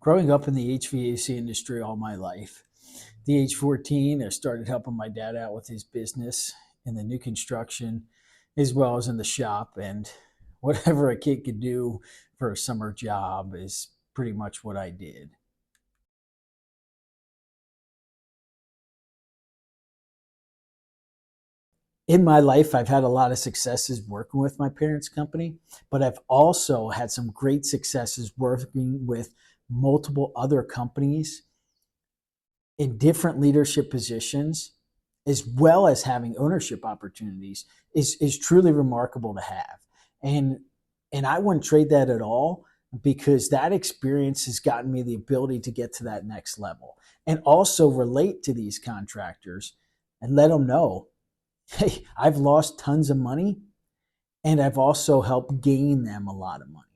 Growing up in the HVAC industry all my life, the age 14, I started helping my dad out with his business in the new construction as well as in the shop. And whatever a kid could do for a summer job is pretty much what I did. In my life, I've had a lot of successes working with my parents' company, but I've also had some great successes working with multiple other companies in different leadership positions, as well as having ownership opportunities, is truly remarkable to have. And and I wouldn't trade that at all, because that experience has gotten me the ability to get to that next level and also relate to these contractors and let them know, hey, I've lost tons of money and I've also helped gain them a lot of money.